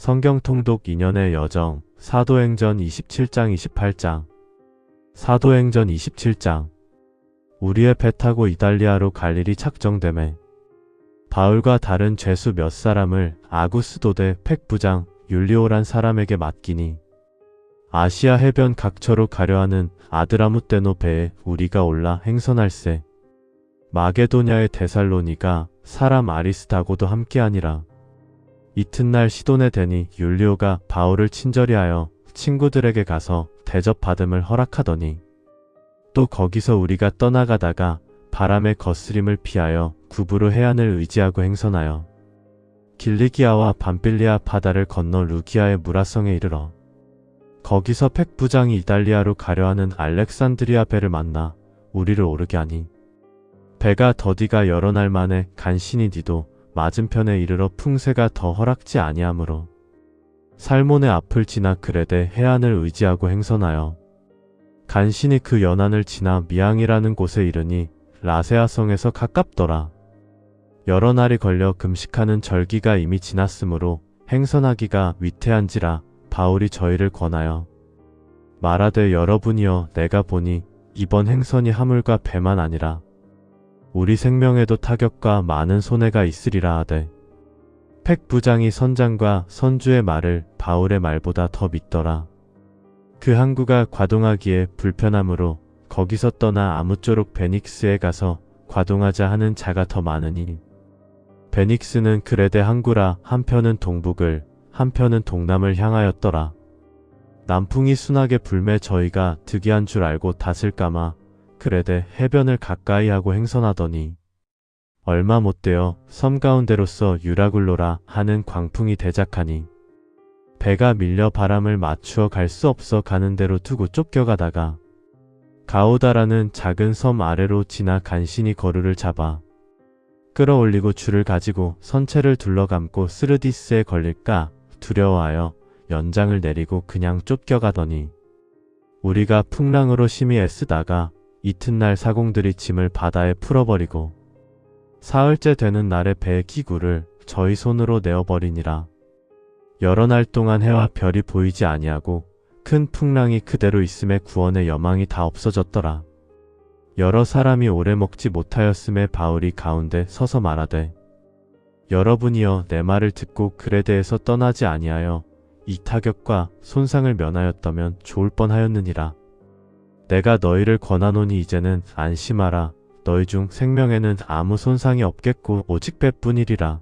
성경 통독 2년의 여정 사도행전 27장 28장 사도행전 27장 우리의 배 타고 이달리아로 갈 일이 작정되매 바울과 다른 죄수 몇 사람을 아구스도대 팩부장 율리오란 사람에게 맡기니 아시아 해변 각처로 가려하는 아드라무떼노 배에 우리가 올라 행선할세. 마게도냐의 데살로니가 사람 아리스다고도 함께하니라. 이튿날 시돈에 대니 율리오가 바울을 친절히 하여 친구들에게 가서 대접받음을 허락하더니 또 거기서 우리가 떠나가다가 바람의 거스림을 피하여 구부로 해안을 의지하고 행선하여 길리기아와 밤빌리아 바다를 건너 루기아의 무라성에 이르러 거기서 팩부장이 이달리아로 가려하는 알렉산드리아 배를 만나 우리를 오르게 하니 배가 더디가 여러 날 만에 간신히 디도 맞은편에 이르러 풍세가 더 허락지 아니하므로 살몬의 앞을 지나 그레데 해안을 의지하고 행선하여 간신히 그 연안을 지나 미앙이라는 곳에 이르니 라세아성에서 가깝더라. 여러 날이 걸려 금식하는 절기가 이미 지났으므로 행선하기가 위태한지라 바울이 저희를 권하여 말하되 여러분이여 내가 보니 이번 행선이 하물과 배만 아니라 우리 생명에도 타격과 많은 손해가 있으리라 하되 팩부장이 선장과 선주의 말을 바울의 말보다 더 믿더라. 그 항구가 과동하기에 불편하므로 거기서 떠나 아무쪼록 베닉스에 가서 과동하자 하는 자가 더 많으니 베닉스는 그레데 항구라 한편은 동북을 한편은 동남을 향하였더라. 남풍이 순하게 불매 저희가 득이한 줄 알고 닷을 감아 그레데 해변을 가까이 하고 행선하더니 얼마 못되어 섬 가운데로서 유라굴로라 하는 광풍이 대작하니 배가 밀려 바람을 맞추어 갈 수 없어 가는 대로 두고 쫓겨가다가 가오다라는 작은 섬 아래로 지나 간신히 거루를 잡아 끌어올리고 줄을 가지고 선체를 둘러감고 스르디스에 걸릴까 두려워하여 연장을 내리고 그냥 쫓겨가더니 우리가 풍랑으로 심히 애쓰다가 이튿날 사공들이 짐을 바다에 풀어버리고 사흘째 되는 날에 배의 기구를 저희 손으로 내어버리니라. 여러 날 동안 해와 별이 보이지 아니하고 큰 풍랑이 그대로 있음에 구원의 여망이 다 없어졌더라. 여러 사람이 오래 먹지 못하였음에 바울이 가운데 서서 말하되 여러분이여 내 말을 듣고 그레데에서 떠나지 아니하여 이 타격과 손상을 면하였다면 좋을 뻔하였느니라. 내가 너희를 권하노니 이제는 안심하라. 너희 중 생명에는 아무 손상이 없겠고 오직 배뿐이리라.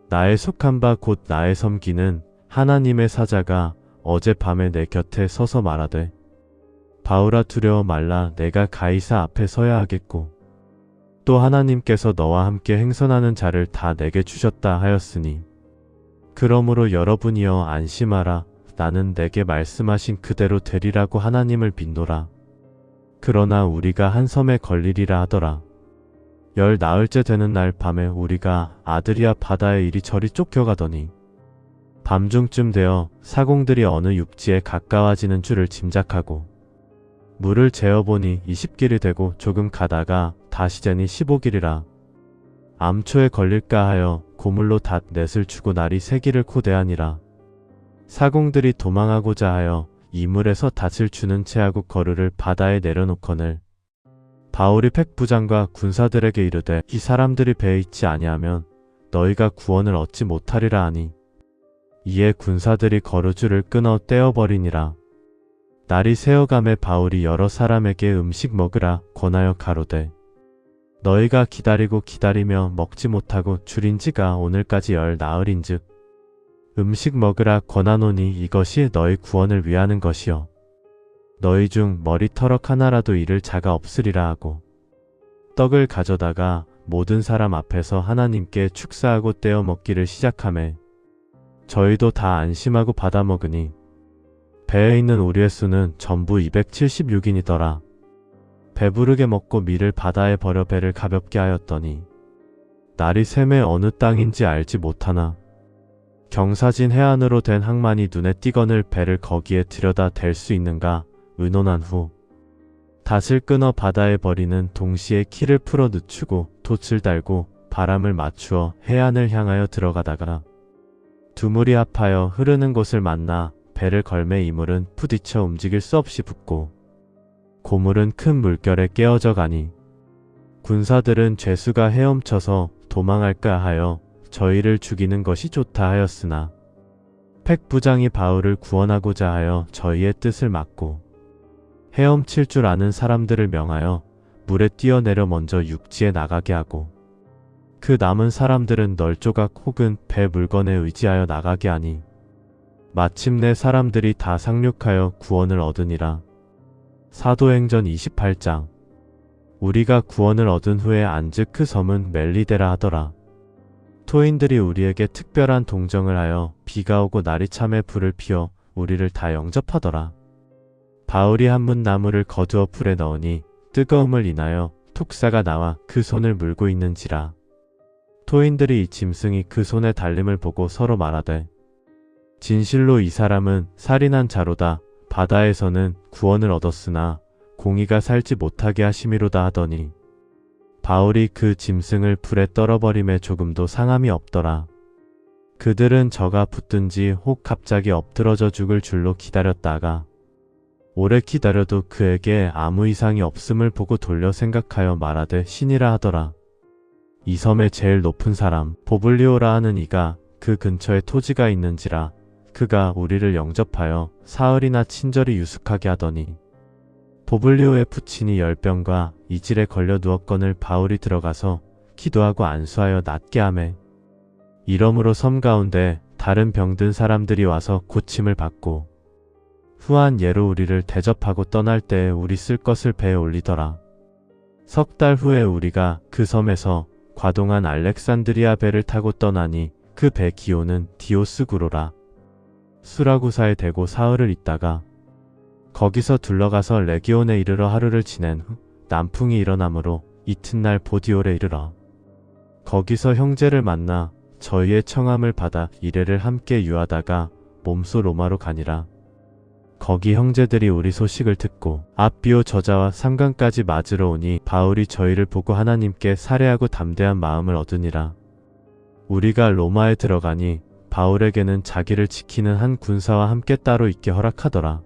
나의 속한 바 곧 나의 섬기는 하나님의 사자가 어젯밤에 내 곁에 서서 말하되 바울아 두려워 말라. 내가 가이사 앞에 서야 하겠고 또 하나님께서 너와 함께 행선하는 자를 다 내게 주셨다 하였으니 그러므로 여러분이여 안심하라. 나는 내게 말씀하신 그대로 되리라고 하나님을 빚노라. 그러나 우리가 한 섬에 걸리리라 하더라. 열 나흘째 되는 날 밤에 우리가 아드리아 바다에 이리저리 쫓겨가더니 밤중쯤 되어 사공들이 어느 육지에 가까워지는 줄을 짐작하고 물을 재어보니 20길이 되고 조금 가다가 다시 재니 15길이라. 암초에 걸릴까 하여 고물로 닷 넷을 주고 날이 3길을 코대하니라. 사공들이 도망하고자 하여 이물에서 닷을 주는 채하고 거루를 바다에 내려놓거늘 바울이 팩부장과 군사들에게 이르되 이 사람들이 배에 있지 아니하면 너희가 구원을 얻지 못하리라 하니 이에 군사들이 거루줄을 끊어 떼어버리니라. 날이 새어감에 바울이 여러 사람에게 음식 먹으라 권하여 가로되 너희가 기다리고 기다리며 먹지 못하고 줄인 지가 오늘까지 열 나흘인즉 음식 먹으라 권하노니 이것이 너희 구원을 위하는 것이요 너희 중 머리터럭 하나라도 잃을 자가 없으리라 하고 떡을 가져다가 모든 사람 앞에서 하나님께 축사하고 떼어 먹기를 시작하매 저희도 다 안심하고 받아 먹으니 배에 있는 우리의 수는 전부 276인이더라. 배부르게 먹고 밀을 바다에 버려 배를 가볍게 하였더니 날이 샘에 어느 땅인지 알지 못하나 경사진 해안으로 된 항만이 눈에 띄거늘 배를 거기에 들여다 댈 수 있는가 의논한 후 닷을 끊어 바다에 버리는 동시에 키를 풀어 늦추고 돛을 달고 바람을 맞추어 해안을 향하여 들어가다가 두물이 합하여 흐르는 곳을 만나 배를 걸매 이물은 부딪혀 움직일 수 없이 붙고 고물은 큰 물결에 깨어져 가니 군사들은 죄수가 헤엄쳐서 도망할까 하여 저희를 죽이는 것이 좋다 하였으나 팩부장이 바울을 구원하고자 하여 저희의 뜻을 막고 헤엄칠 줄 아는 사람들을 명하여 물에 뛰어내려 먼저 육지에 나가게 하고 그 남은 사람들은 널조각 혹은 배 물건에 의지하여 나가게 하니 마침내 사람들이 다 상륙하여 구원을 얻으니라. 사도행전 28장. 우리가 구원을 얻은 후에 안즉 그 섬은 멜리데라 하더라. 토인들이 우리에게 특별한 동정을 하여 비가 오고 날이 참에 불을 피워 우리를 다 영접하더라. 바울이 한문 나무를 거두어 불에 넣으니 뜨거움을 인하여 톡사가 나와 그 손을 물고 있는지라. 토인들이 이 짐승이 그 손에 달림을 보고 서로 말하되 진실로 이 사람은 살인한 자로다. 바다에서는 구원을 얻었으나 공의가 살지 못하게 하심이로다 하더니 바울이 그 짐승을 불에 떨어버림에 조금도 상함이 없더라. 그들은 저가 붙든지 혹 갑자기 엎드러져 죽을 줄로 기다렸다가 오래 기다려도 그에게 아무 이상이 없음을 보고 돌려 생각하여 말하되 신이라 하더라. 이 섬의 제일 높은 사람 보블리오라 하는 이가 그 근처에 토지가 있는지라 그가 우리를 영접하여 사흘이나 친절히 유숙하게 하더니 보블리오의 부친이 열병과 이질에 걸려 누웠거늘 바울이 들어가서 기도하고 안수하여 낫게 하매 이러므로 섬 가운데 다른 병든 사람들이 와서 고침을 받고 후한 예로 우리를 대접하고 떠날 때에 우리 쓸 것을 배에 올리더라. 석 달 후에 우리가 그 섬에서 과동한 알렉산드리아 배를 타고 떠나니 그 배 기호는 디오스구로라. 수라구사에 대고 사흘을 있다가 거기서 둘러가서 레기온에 이르러 하루를 지낸 후 남풍이 일어나므로 이튿날 보디올에 이르러 거기서 형제를 만나 저희의 청함을 받아 이레를 함께 유하다가 몸소 로마로 가니라. 거기 형제들이 우리 소식을 듣고 앞비오 저자와 삼강까지 맞으러 오니 바울이 저희를 보고 하나님께 살해하고 담대한 마음을 얻으니라. 우리가 로마에 들어가니 바울에게는 자기를 지키는 한 군사와 함께 따로 있게 허락하더라.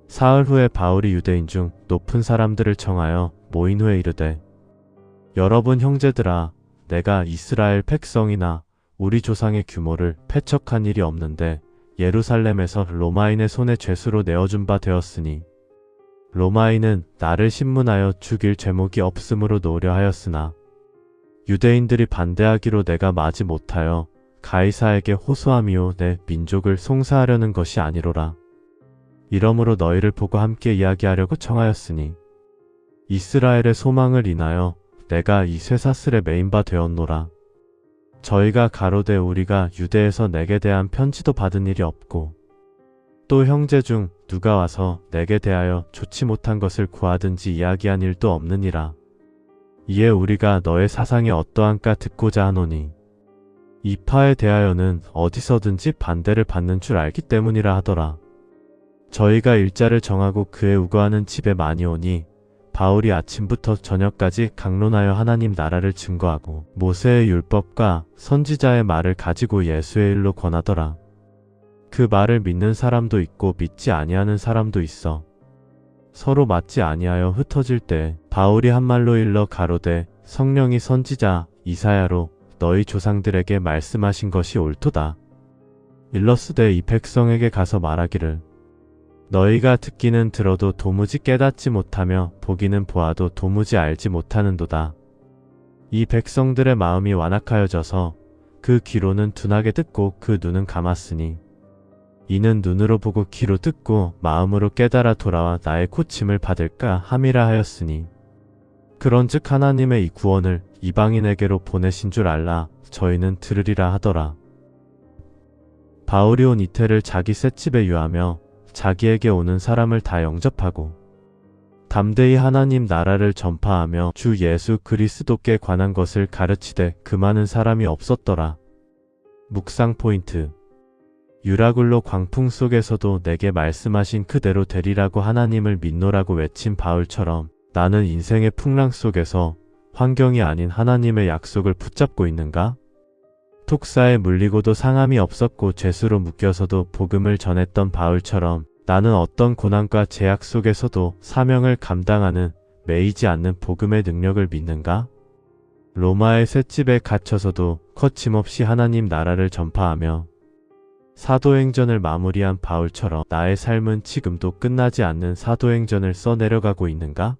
사흘 후에 바울이 유대인 중 높은 사람들을 청하여 모인 후에 이르되 여러분 형제들아, 내가 이스라엘 백성이나 우리 조상의 규모를 패척한 일이 없는데 예루살렘에서 로마인의 손에 죄수로 내어준 바 되었으니 로마인은 나를 신문하여 죽일 죄목이 없으므로 놓으려 하였으나 유대인들이 반대하기로 내가 마지 못하여 가이사에게 호소하미오 내 민족을 송사하려는 것이 아니로라. 이러므로 너희를 보고 함께 이야기하려고 청하였으니 이스라엘의 소망을 인하여 내가 이 쇠사슬에 매인 바 되었노라. 저희가 가로되 우리가 유대에서 내게 대한 편지도 받은 일이 없고 또 형제 중 누가 와서 내게 대하여 좋지 못한 것을 구하든지 이야기한 일도 없느니라. 이에 우리가 너의 사상이 어떠한가 듣고자 하노니 이 파에 대하여는 어디서든지 반대를 받는 줄 알기 때문이라 하더라. 저희가 일자를 정하고 그의 우거하는 집에 많이 오니 바울이 아침부터 저녁까지 강론하여 하나님 나라를 증거하고 모세의 율법과 선지자의 말을 가지고 예수의 일로 권하더라. 그 말을 믿는 사람도 있고 믿지 아니하는 사람도 있어 서로 맞지 아니하여 흩어질 때 바울이 한 말로 일러 가로되 성령이 선지자 이사야로 너희 조상들에게 말씀하신 것이 옳도다. 일러스되 이 백성에게 가서 말하기를 너희가 듣기는 들어도 도무지 깨닫지 못하며 보기는 보아도 도무지 알지 못하는도다. 이 백성들의 마음이 완악하여져서 그 귀로는 둔하게 듣고 그 눈은 감았으니 이는 눈으로 보고 귀로 듣고 마음으로 깨달아 돌아와 나의 고침을 받을까 함이라 하였으니 그런즉 하나님의 이 구원을 이방인에게로 보내신 줄 알라 저희는 들으리라 하더라. 바울이 온 이태를 자기 셋집에 유하며 자기에게 오는 사람을 다 영접하고 담대히 하나님 나라를 전파하며 주 예수 그리스도께 관한 것을 가르치되 그 많은 사람이 없었더라. 묵상 포인트. 유라굴로 광풍 속에서도 내게 말씀하신 그대로 되리라고 하나님을 믿노라고 외친 바울처럼 나는 인생의 풍랑 속에서 환경이 아닌 하나님의 약속을 붙잡고 있는가? 독사에 물리고도 상함이 없었고 죄수로 묶여서도 복음을 전했던 바울처럼 나는 어떤 고난과 제약 속에서도 사명을 감당하는 매이지 않는 복음의 능력을 믿는가? 로마의 셋집에 갇혀서도 거침없이 하나님 나라를 전파하며 사도행전을 마무리한 바울처럼 나의 삶은 지금도 끝나지 않는 사도행전을 써내려가고 있는가?